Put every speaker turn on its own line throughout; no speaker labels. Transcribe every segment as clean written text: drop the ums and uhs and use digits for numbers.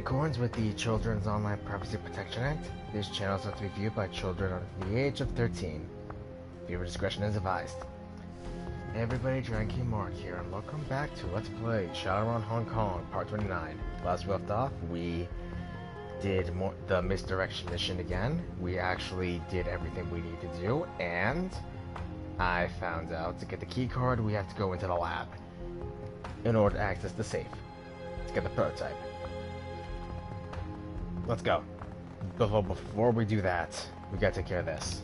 accordance with the Children's Online Privacy Protection Act, this channel is not to be viewed by children under the age of 13. Viewer discretion is advised. Hey everybody, Dranky Mark here, and welcome back to Let's Play Shadowrun Hong Kong, Part 29. Last we left off, we did the misdirection mission again. We actually did everything we needed to do, and I found out to get the key card, we have to go into the lab in order to access the safe. Let's get the prototype. Let's go. Before we do that, we gotta take care of this.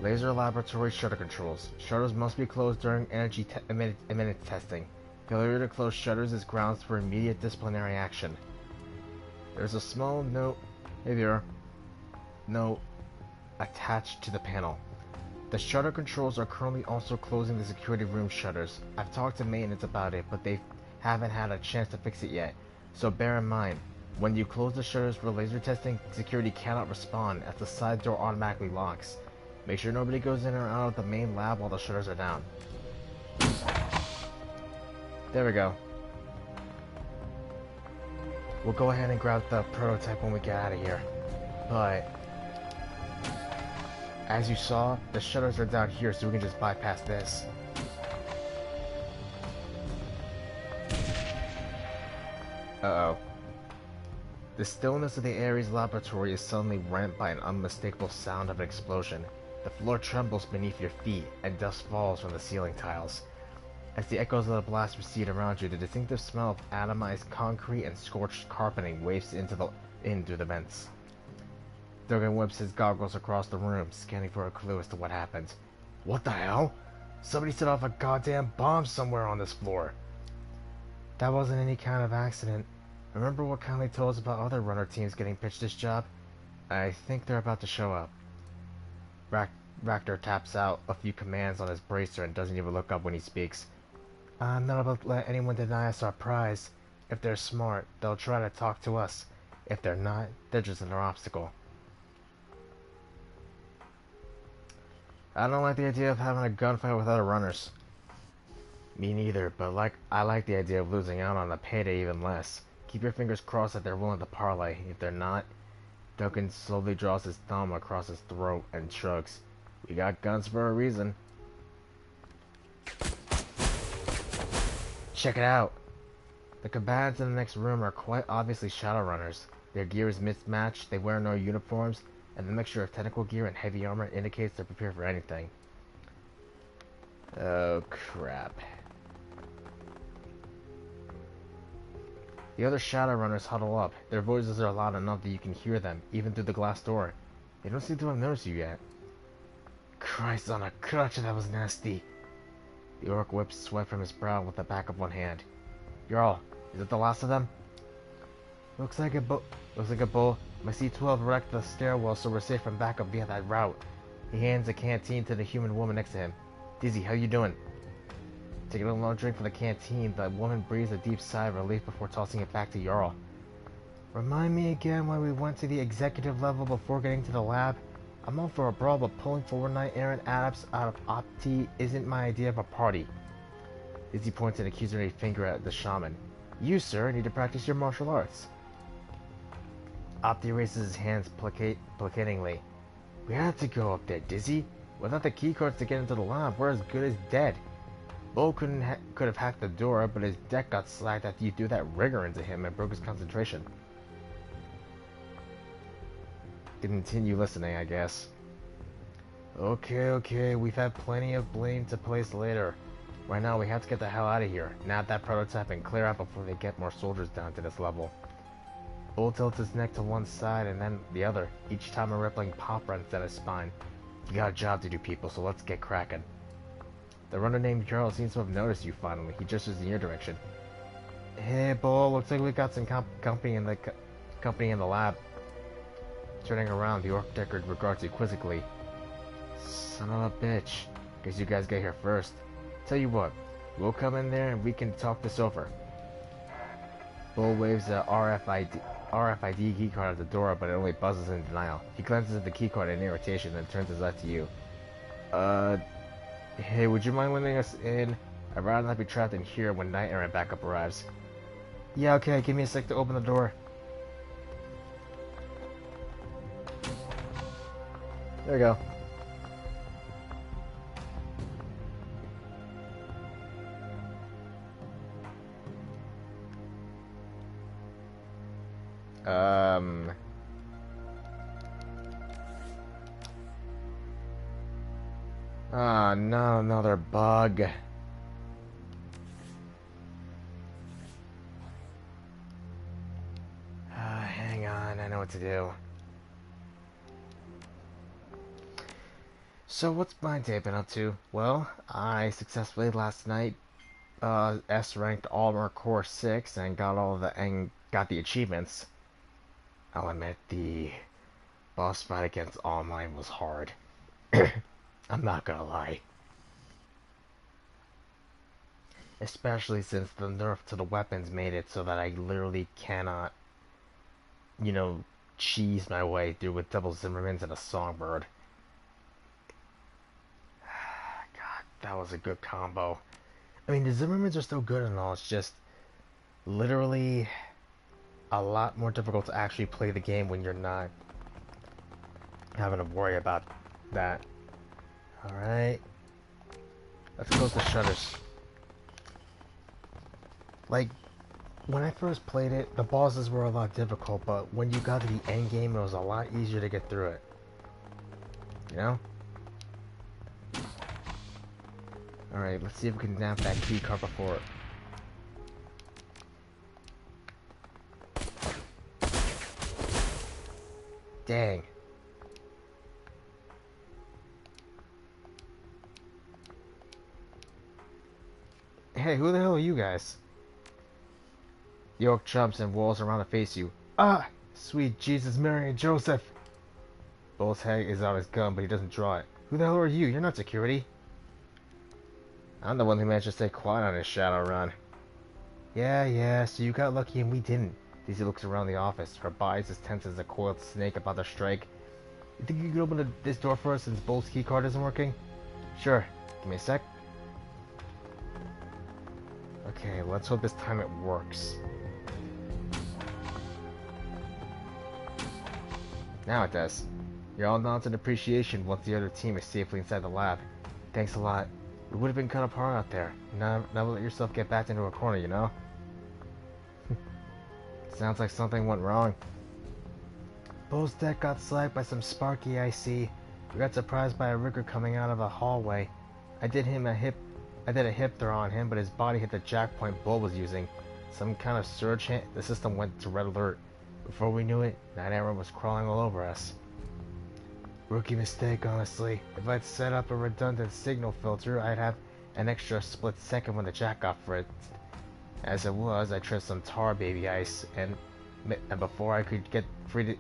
Laser laboratory shutter controls. Shutters must be closed during energy emitted testing. Failure to close shutters is grounds for immediate disciplinary action. There's a small note attached to the panel. The shutter controls are currently also closing the security room shutters. I've talked to maintenance about it, but they haven't had a chance to fix it yet. So bear in mind, when you close the shutters for laser testing, security cannot respond as the side door automatically locks. Make sure nobody goes in or out of the main lab while the shutters are down. There we go. We'll go ahead and grab the prototype when we get out of here. But as you saw, the shutters are down here, so we can just bypass this. Uh-oh. The stillness of the Ares laboratory is suddenly rent by an unmistakable sound of an explosion. The floor trembles beneath your feet, and dust falls from the ceiling tiles. As the echoes of the blast recede around you, the distinctive smell of atomized concrete and scorched carpeting wafts in through the vents. Durgan whips his goggles across the room, scanning for a clue as to what happened. What the hell? Somebody set off a goddamn bomb somewhere on this floor. That wasn't any kind of accident. Remember what Conley told us about other runner teams getting pitched this job? I think they're about to show up. Ractor taps out a few commands on his bracer and doesn't even look up when he speaks. I'm not about to let anyone deny us our prize. If they're smart, they'll try to talk to us. If they're not, they're just another obstacle. I don't like the idea of having a gunfight with other runners. Me neither, but I like the idea of losing out on a payday even less. Keep your fingers crossed that they're willing to parlay. If they're not, Duncan slowly draws his thumb across his throat and shrugs. We got guns for a reason. Check it out! The combatants in the next room are quite obviously Shadowrunners. Their gear is mismatched, they wear no uniforms, and the mixture of technical gear and heavy armor indicates they're prepared for anything. Oh crap. The other Shadowrunners huddle up. Their voices are loud enough that you can hear them, even through the glass door. They don't seem to have noticed you yet. Christ on a crutch, that was nasty. The orc whips sweat from his brow with the back of one hand. Jarl, is it the last of them? Looks like a bull. My C-12 wrecked the stairwell, so we're safe from backup via that route. He hands a canteen to the human woman next to him. Dizzy, how you doing? Taking a long drink from the canteen, the woman breathes a deep sigh of relief before tossing it back to Jarl. Remind me again why we went to the executive level before getting to the lab? I'm all for a brawl, but pulling 4 knight errant adepts out of Opti isn't my idea of a party. Dizzy points an accusatory finger at the shaman. You, sir, need to practice your martial arts. Opti raises his hands placatingly. We had to go up there, Dizzy. Without the keycards to get into the lab, we're as good as dead. Bull could have hacked the door, but his deck got slacked after you threw that rigger into him and broke his concentration. Continue listening, I guess. Okay, we've had plenty of blame to place later. Right now, we have to get the hell out of here, nab that prototype, and clear out before they get more soldiers down to this level. Bull tilts his neck to one side and then the other, each time a rippling pop runs down his spine. You got a job to do, people, so let's get cracking. The runner named Jarl seems to have noticed you finally. He gestures in your direction. Hey, Bull, looks like we got some company in the lab. Turning around, the orc deckard regards you quizzically. Son of a bitch. Guess you guys get here first. Tell you what, we'll come in there and we can talk this over. Bull waves a RFID keycard at the door, but it only buzzes in denial. He glances at the keycard in irritation, then turns his eyes to you. Hey, would you mind letting us in? I'd rather not be trapped in here when Night Errant backup arrives. Yeah, okay, give me a sec to open the door. There we go. Ah, no, another bug. Hang on, I know what to do. So what's my day been up to? Well, I successfully last night S ranked Armor Core 6 and got the achievements. I'll admit the boss fight against All Might was hard. I'm not gonna lie. Especially since the nerf to the weapons made it so that I literally cannot, you know, cheese my way through with double Zimmermans and a Songbird. God, that was a good combo. I mean, the Zimmermans are still good and all, it's just literally a lot more difficult to actually play the game when you're not having to worry about that. Alright. Let's close the shutters. Like, when I first played it, the bosses were a lot difficult, but when you got to the end game, it was a lot easier to get through it. You know? Alright, let's see if we can nab that key card before. Dang. Hey, who the hell are you guys? The orc jumps and rolls around to face you. Ah! Sweet Jesus, Mary, and Joseph! Bull's head is on his gun, but he doesn't draw it. Who the hell are you? You're not security. I'm the one who managed to stay quiet on his Shadowrun. Yeah, so you got lucky and we didn't. Daisy looks around the office. Her body's as tense as a coiled snake about to strike. You think you could open this door for us since Bull's keycard isn't working? Sure. Give me a sec. Okay, let's hope this time it works. Now it does. You're all nods in appreciation once the other team is safely inside the lab. Thanks a lot. We would have been cut apart out there. Never let yourself get backed into a corner, you know? Sounds like something went wrong. Bull's deck got slacked by some Sparky I see. We got surprised by a rigger coming out of a hallway. I did a hip throw on him, but his body hit the jack point Bull was using. Some kind of surge hit. The system went to red alert. Before we knew it, that arrow was crawling all over us. Rookie mistake, honestly. If I'd set up a redundant signal filter, I'd have an extra split second when the jack got fritzed. As it was, I tripped some tar baby ice, and before I could get free,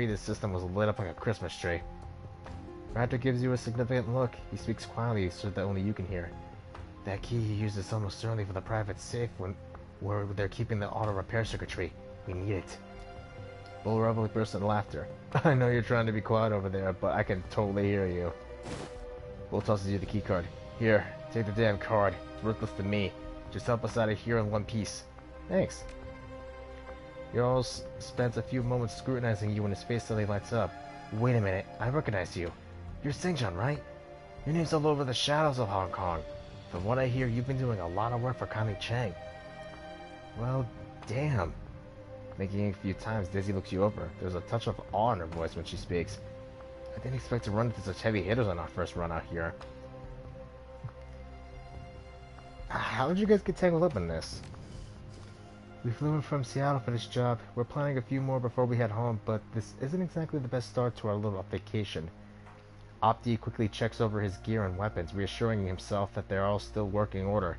the system was lit up like a Christmas tree. Raptor gives you a significant look. He speaks quietly so that only you can hear. That key he uses almost certainly for the private safe where they're keeping the auto repair circuitry. We need it. Bull rebel burst into laughter. I know you're trying to be quiet over there, but I can totally hear you. Bull tosses you the key card. Here, take the damn card. It's worthless to me. Just help us out of here in one piece. Thanks. Jarl spends a few moments scrutinizing you when his face suddenly lights up. Wait a minute, I recognize you. You're Singjon, right? Your name's all over the shadows of Hong Kong. From what I hear, you've been doing a lot of work for Kami Cheng. Well, damn. Thinking a few times, Daisy looks you over. There's a touch of awe in her voice when she speaks. I didn't expect to run into such heavy hitters on our first run out here. How did you guys get tangled up in this? We flew in from Seattle for this job. We're planning a few more before we head home, but this isn't exactly the best start to our little vacation. Opti quickly checks over his gear and weapons, reassuring himself that they're all still working order.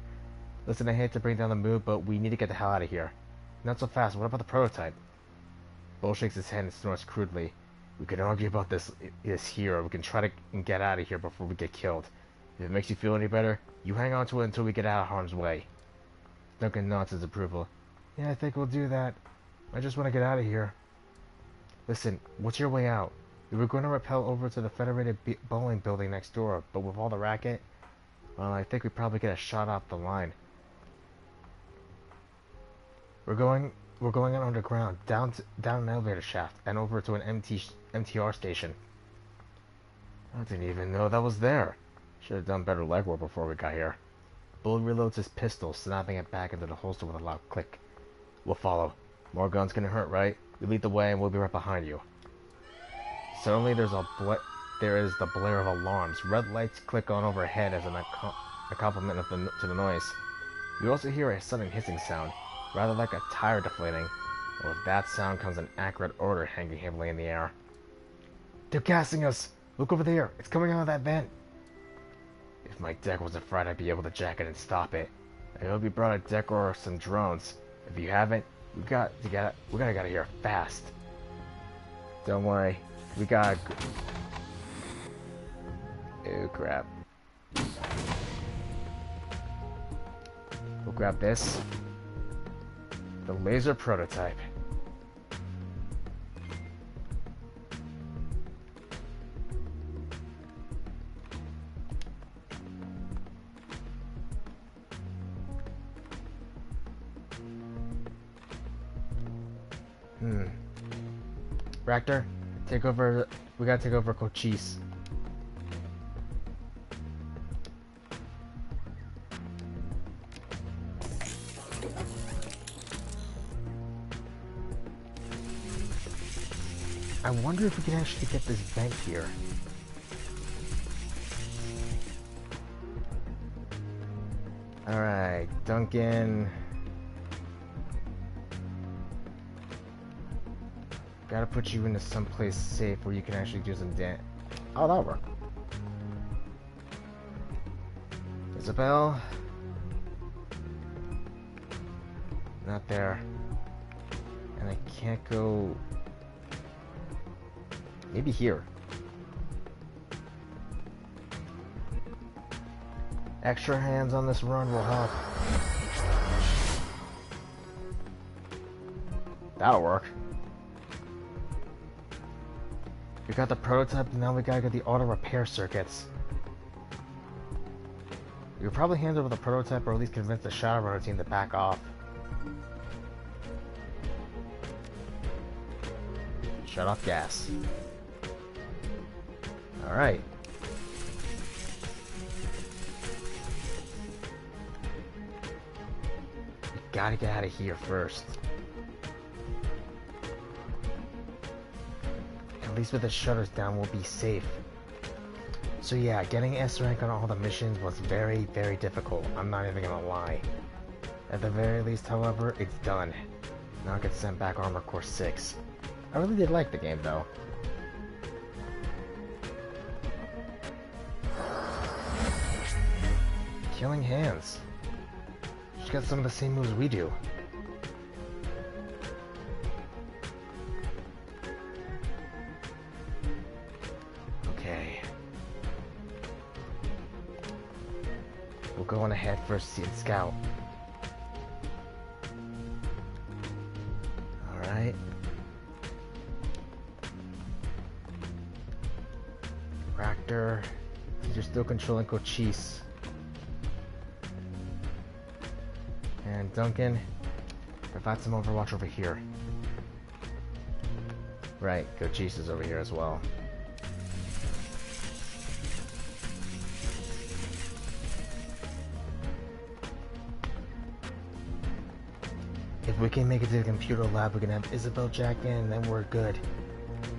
Listen, I hate to bring down the mood, but we need to get the hell out of here. Not so fast, what about the prototype? Bull shakes his head and snorts crudely. We can argue about this here, or we can try to get out of here before we get killed. If it makes you feel any better, you hang on to it until we get out of harm's way. Duncan nods his approval. Yeah, I think we'll do that. I just want to get out of here. Listen, what's your way out? We were going to rappel over to the Federated Bowling building next door, but with all the racket, well, I think we probably get a shot off the line. We're going underground, down an elevator shaft, and over to an MTR station. I didn't even know that was there. Should have done better legwork before we got here. Bull reloads his pistol, snapping it back into the holster with a loud click. We'll follow. More guns gonna hurt, right? You lead the way and we'll be right behind you. Suddenly there is the blare of alarms. Red lights click on overhead as an accompaniment to the noise. You also hear a sudden hissing sound, rather like a tire deflating. And with that sound comes an accurate order hanging heavily in the air. They're gassing us! Look over there! It's coming out of that vent! If my deck wasn't fried, I'd be able to jack it and stop it. I hope you brought a deck or some drones. If you haven't, we gotta get out of here fast. Don't worry, we got. Oh crap! We'll grab this. The laser prototype. Raptor, take over. We gotta take over Cochise. I wonder if we can actually get this vent here. Alright, Duncan. Gotta put you into some place safe where you can actually do some damage. Oh, that'll work. Isabel? Not there. And I can't go... Maybe here. Extra hands on this run will help. That'll work. We got the prototype, now we gotta get the auto repair circuits. We could probably hand over the prototype or at least convince the Shadowrun team to back off. Shut off gas. Alright. We gotta get out of here first. At least with the shutters down, we'll be safe. So yeah, getting S rank on all the missions was very, very difficult. I'm not even gonna lie. At the very least, however, it's done. Now I can send back Armor Core 6. I really did like the game, though. Killing Hands. She's got some of the same moves we do. Okay. We'll go on ahead first and scout. Alright. Raptor. You're still controlling Cochise. And Duncan, provide some overwatch over here. Right, Cochise is over here as well. If we can make it to the computer lab, we can have Isabel jack in, and then we're good.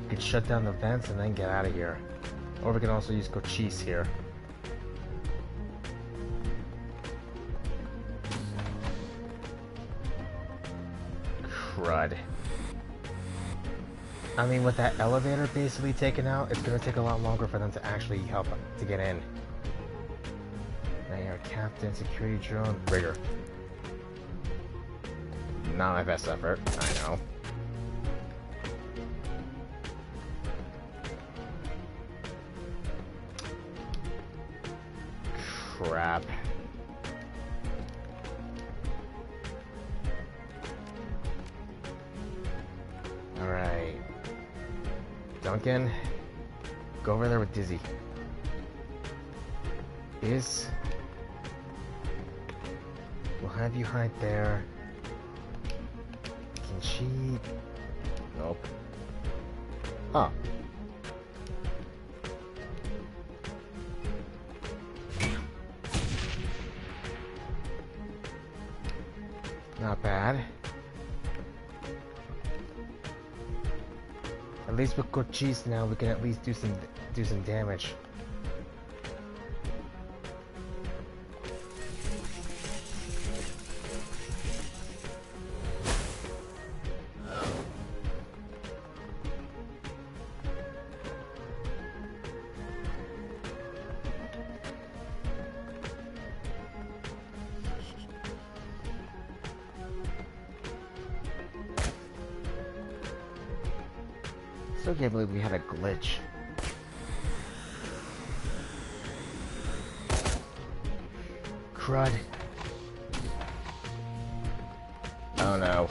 We can shut down the vents and then get out of here. Or we can also use Cochise here. Crud. I mean, with that elevator basically taken out, it's gonna take a lot longer for them to actually help to get in. Now you're Captain, Security Drone, Rigger. Not my best effort, I know. Crap. Alright. Duncan, go over there with Dizzy. We'll have you hide there. can cheat. Nope. Huh. Not bad. At least with Cochise now, we can at least do some damage. Still can't believe we had a glitch. Crud. Oh no.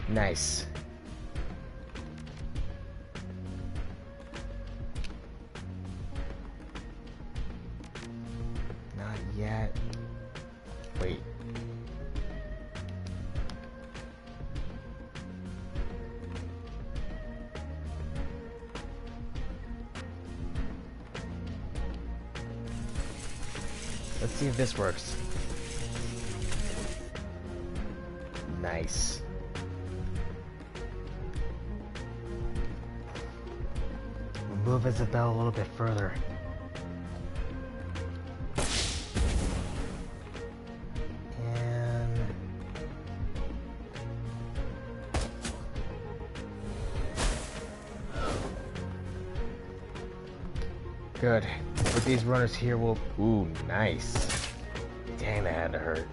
Nice. Not yet. Wait. Let's see if this works. Nice. We'll move Isabel a little bit further. And good. With these runners here, we'll... Ooh, nice. Dang, that had to hurt.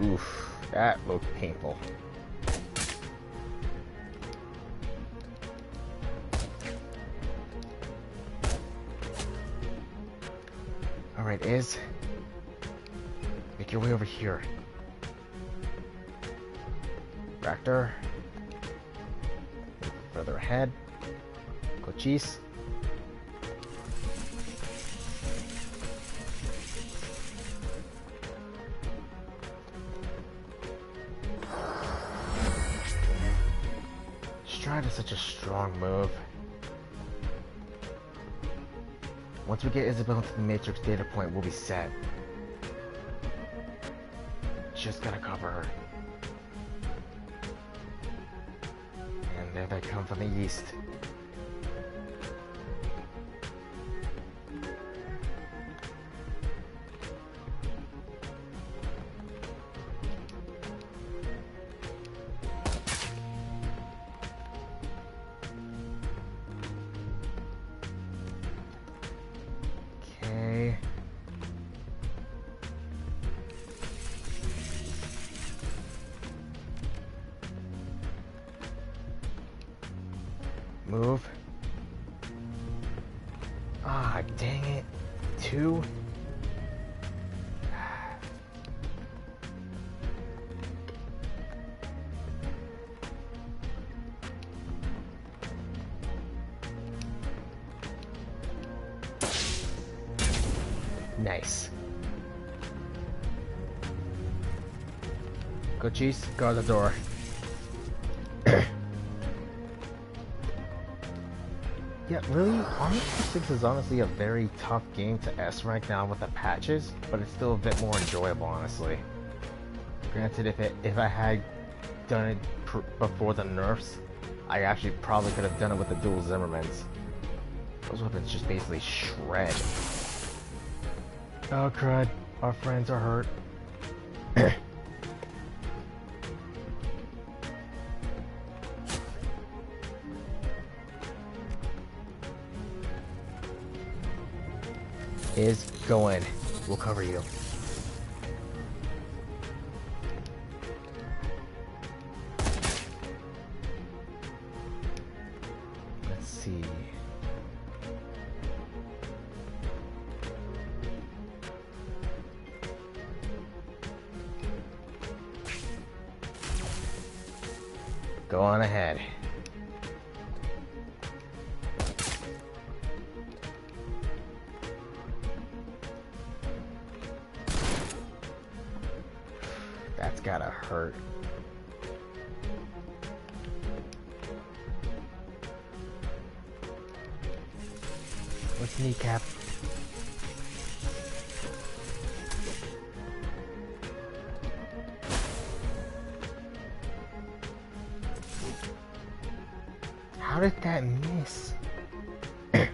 Oof, that looked painful. Alright, Iz. Make your way over here. Raptor. Further ahead. Cochise. Stride is such a strong move. Once we get Isabel into the Matrix data point, we'll be set. Just gotta cover her. And there they come from the east. Move. Ah, dang it. 2. Nice. Cochise, guard the door. Yeah, really, Army 6 is honestly a very tough game to S rank now with the patches, but it's still a bit more enjoyable, honestly. Granted, if I had done it before the nerfs, I actually probably could have done it with the dual Zimmermans. Those weapons just basically shred. Oh crud, our friends are hurt. Is go in. We'll cover you. Go on ahead. That's gotta hurt. What's kneecap? How did that miss? I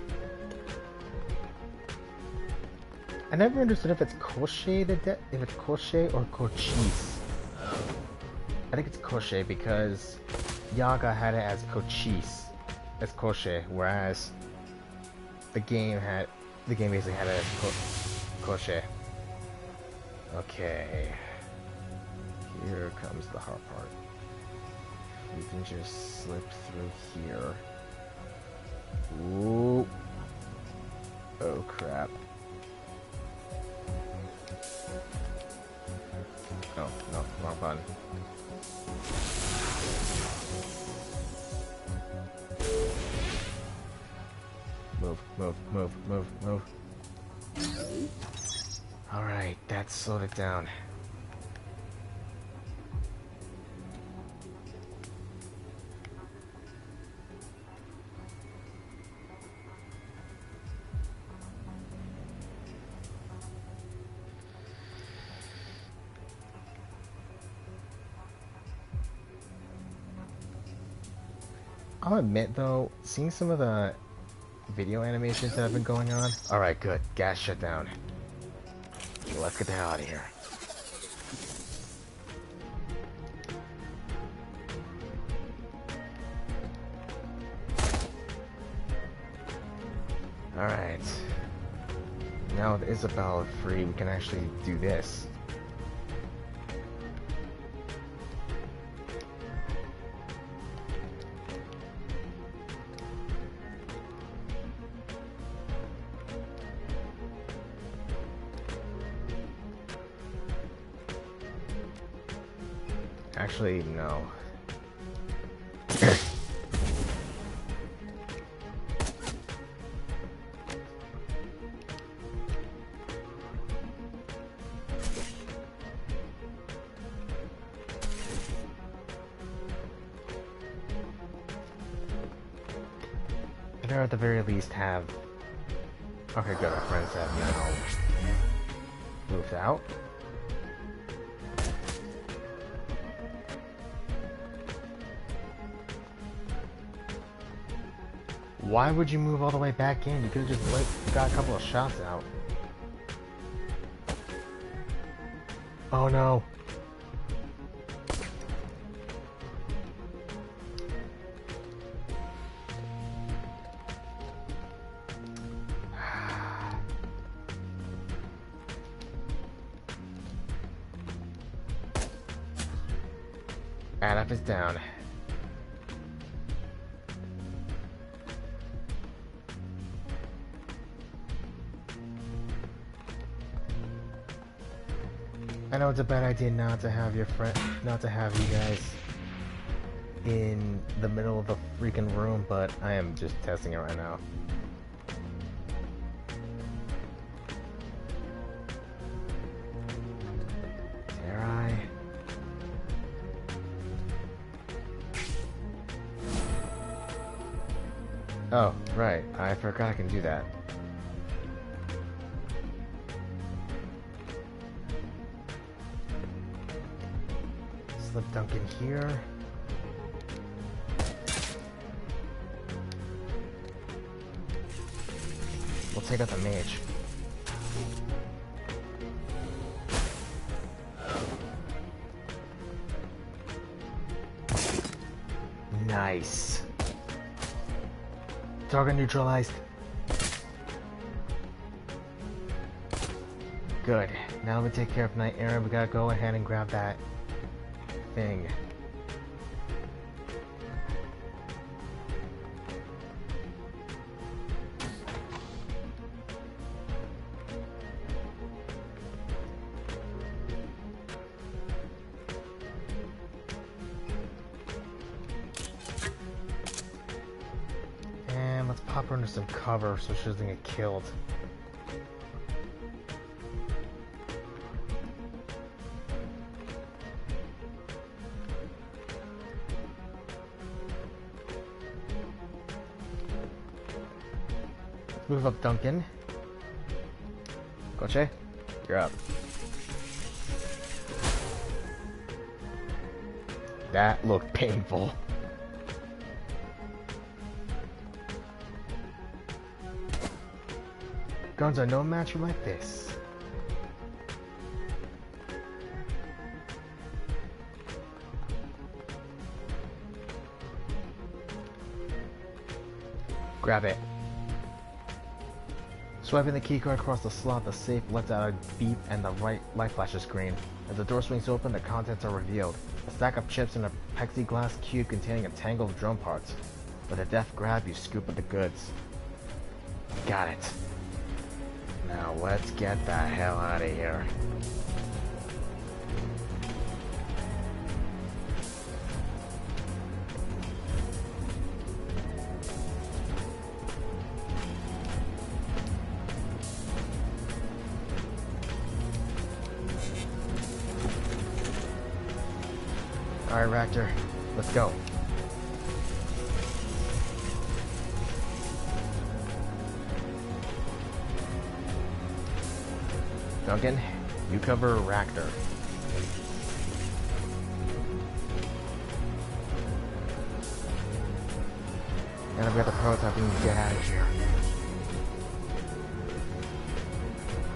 never understood if it's crochet if it's crochet or cochise. I think it's crochet because Yaga had it as cochise, as crochet, whereas the game basically had it as crochet. Okay, here comes the hard part. We can just slip through here. Ooh. Oh crap. Oh, no, wrong button. Move, move, move, move, move. Alright, that slowed it down. I'll admit though, seeing some of the video animations that have been going on. Alright, good. Gas shut down. Let's get the hell out of here. Alright. Now with Isabel free, we can actually do this. Actually, no. Or at the very least have... Okay, good, our friends have now moved out. Why would you move all the way back in? You could have just got a couple of shots out. Oh no. Add up is down. I know it's a bad idea not to have you guys in the middle of the freaking room, but I am just testing it right now. Dare I? Oh, right. I forgot I can do that. Slip dunk in here. We'll take out the mage. Nice. Target neutralized. Good. Now we take care of Knight Errant. We gotta go ahead and grab that thing. put her some cover so she doesn't get killed. Move up, Duncan. Coche, you're up. That looked painful. Guns are no match for like this. Grab it. Swiping the keycard across the slot, the safe lets out a beep and the right light flashes screen. As the door swings open, the contents are revealed. A stack of chips and a plexiglass cube containing a tangle of drone parts. With a deft grab, you scoop at the goods. Got it. Now let's get the hell out of here. Alright, Raptor, let's go. Duncan, you cover Raptor. And I've got the prototype, we need to get out of here.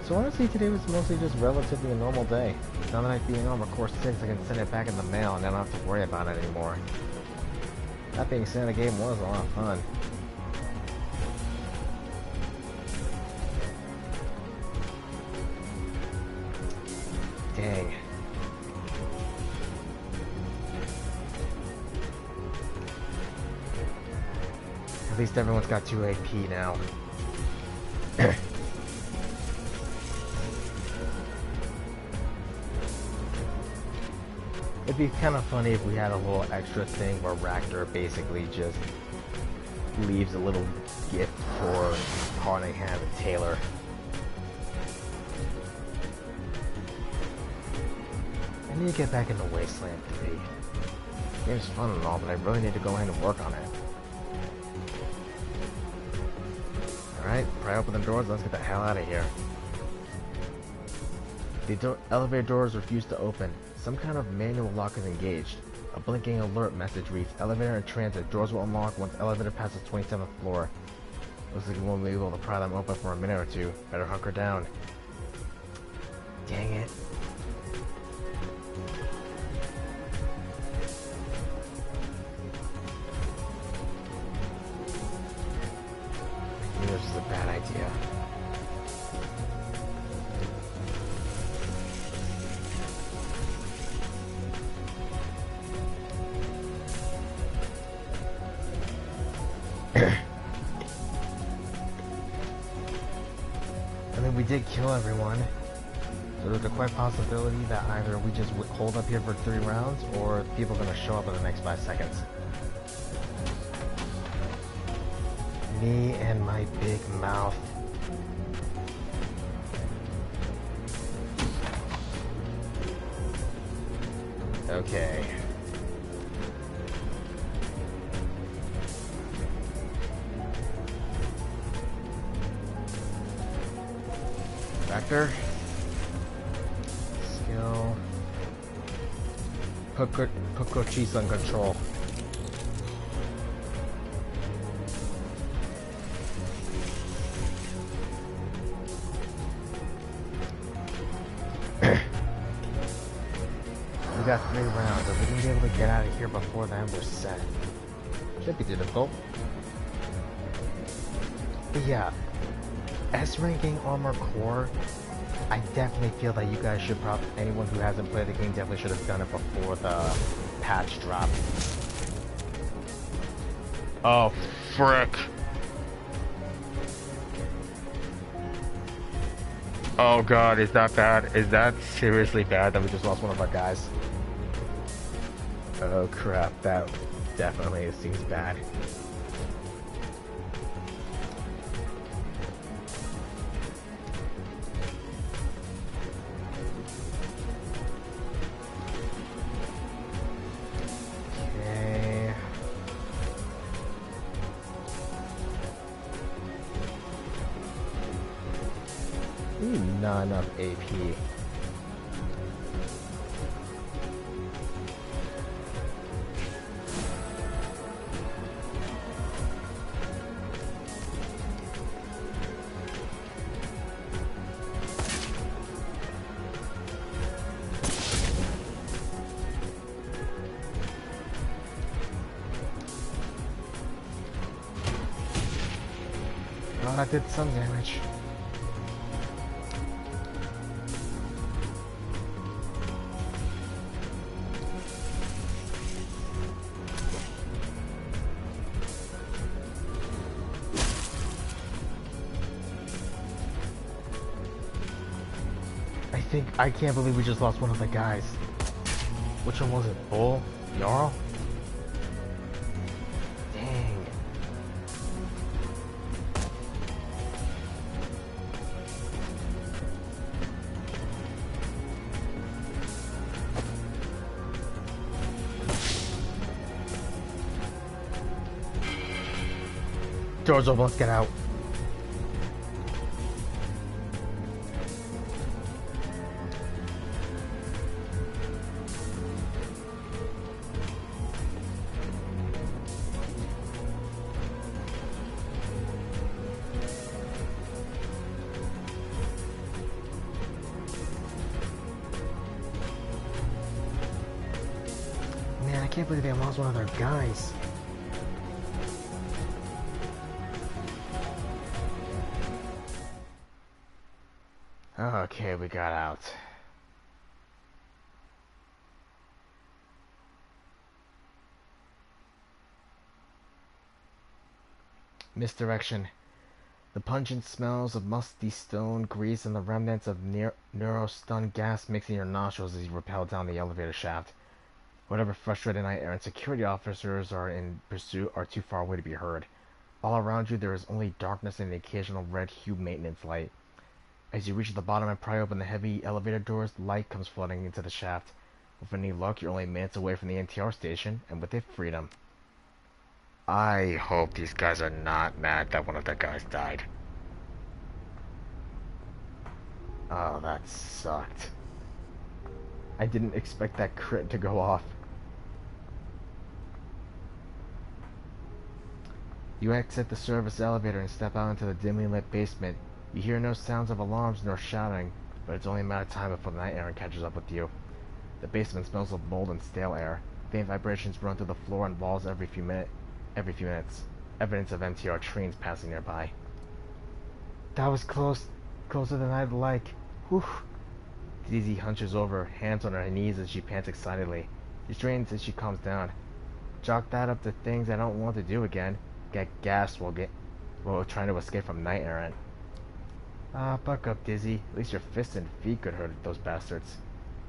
So honestly, today was mostly just relatively a normal day. Now that I'm being on course 6, I can send it back in the mail and I don't have to worry about it anymore. That being said, the game was a lot of fun. Dang. At least everyone's got 2 AP now. It'd be kind of funny if we had a little extra thing where Raptor basically just leaves a little gift for Carnahan and Taylor. I need to get back into Wasteland 3. The game's fun and all, but I really need to go ahead and work on it. Alright, pry open the doors, let's get the hell out of here. The elevator doors refuse to open. Some kind of manual lock is engaged. A blinking alert message reads, elevator in transit, doors will unlock once elevator passes 27th floor. Looks like we won't be able to pry them open for a minute or two. Better hunker down. Dang it. I knew this was a bad idea. We did kill everyone, so there's a quite possibility that either we just hold up here for 3 rounds, or people are going to show up in the next 5 seconds. Me and my big mouth. Okay. Vector. Skill. Put Cochise on control. We got 3 rounds. If we can be able to get out of here before then, we're set. Should be difficult. But yeah. S-ranking Armor Core, I definitely feel that you guys should probably, anyone who hasn't played the game definitely should have done it before the patch drop. Oh, frick. Oh god, is that bad? Is that seriously bad that we just lost one of our guys? Oh crap, that definitely seems bad. Not enough AP. Well, that did some damage. I can't believe we just lost one of the guys. Which one was it? Bull? Jarl? Dang. Doors open, let's get out. Man, I can't believe they lost one of their guys. Okay, we got out. Misdirection. The pungent smells of musty stone, grease, and the remnants of neuro-stun gas mixing your nostrils as you rappel down the elevator shaft. Whatever frustrated night errant security officers are in pursuit are too far away to be heard. All around you there is only darkness and the occasional red-hued maintenance light. As you reach the bottom and pry open the heavy elevator doors, light comes flooding into the shaft. With any luck, you're only minutes away from the NTR station, and with it, freedom. I hope these guys are not mad that one of their guys died. Oh, that sucked. I didn't expect that crit to go off. You exit the service elevator and step out into the dimly lit basement. You hear no sounds of alarms nor shouting, but it's only a matter of time before the night errant catches up with you. The basement smells of mold and stale air. Faint vibrations run through the floor and walls every few minutes. Evidence of MTR trains passing nearby. That was close. Closer than I'd like. Whew. Daisy hunches over, hands on her knees as she pants excitedly. She strains as she calms down. Chalk that up to things I don't want to do again. Get gassed while trying to escape from night errant. Ah, buck up, Dizzy. At least your fists and feet could hurt those bastards.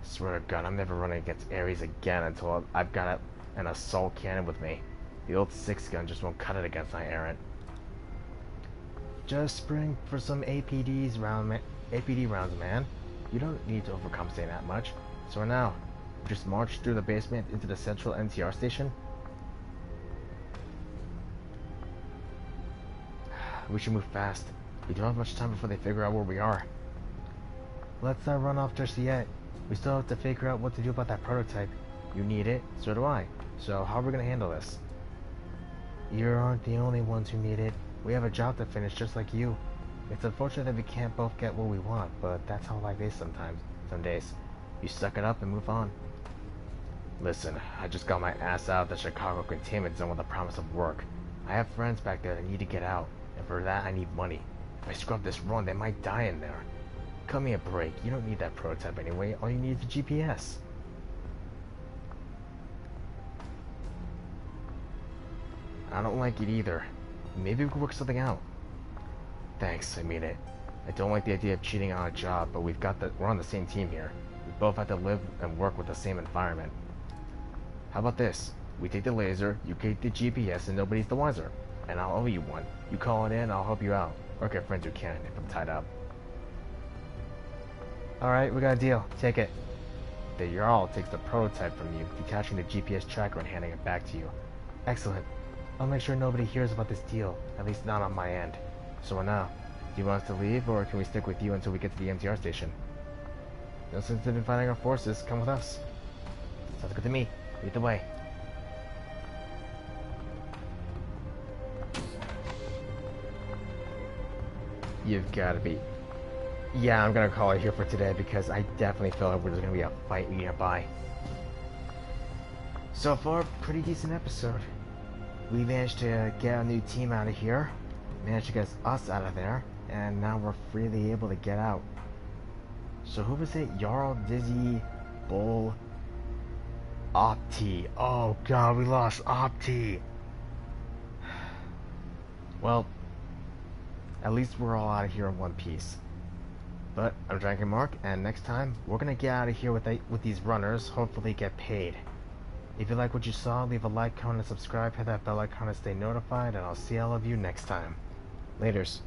Swear to God, I'm never running against Ares again until I've got an assault cannon with me. The old 6-gun just won't cut it against Knight Errant. Just spring for some APD rounds, man. You don't need to overcompensate that much. So now, just march through the basement into the central NTR station. We should move fast. We don't have much time before they figure out where we are. Let's not run off just yet. We still have to figure out what to do about that prototype. You need it, so do I. So how are we gonna handle this? You aren't the only ones who need it. We have a job to finish just like you. It's unfortunate that we can't both get what we want, but that's how life is sometimes. Some days. You suck it up and move on. Listen, I just got my ass out of the Chicago containment zone with the promise of work. I have friends back there that need to get out, and for that I need money. If I screw up this run, they might die in there. Cut me a break. You don't need that prototype anyway. All you need is a GPS. I don't like it either. Maybe we could work something out. Thanks, I mean it. I don't like the idea of cheating on a job, but we're on the same team here. We both have to live and work with the same environment. How about this? We take the laser, you take the GPS, and nobody's the wiser. And I'll owe you one. You call it in, I'll help you out. Or get friends who can, if I'm tied up. Alright, we got a deal. Take it. The Jarl takes the prototype from you, detaching the GPS tracker and handing it back to you. Excellent. I'll make sure nobody hears about this deal, at least not on my end. So now, Do you want us to leave, or can we stick with you until we get to the MTR station? No sense in dividing our forces. Come with us. Sounds good to me. Lead the way. You've gotta be... Yeah, I'm gonna call it here for today because I definitely feel like there's gonna be a fight nearby. So far, pretty decent episode. We managed to get a new team out of here, managed to get us out of there, and now we're freely able to get out. So who was it? Jarl, Dizzy, Bull, Opti. Oh god, we lost Opti. Well, at least we're all out of here in one piece. But I'm Dragon Mark, and next time we're gonna get out of here with these runners, hopefully get paid. If you like what you saw, leave a like, comment, and subscribe, hit that bell icon to stay notified, and I'll see all of you next time. Laters.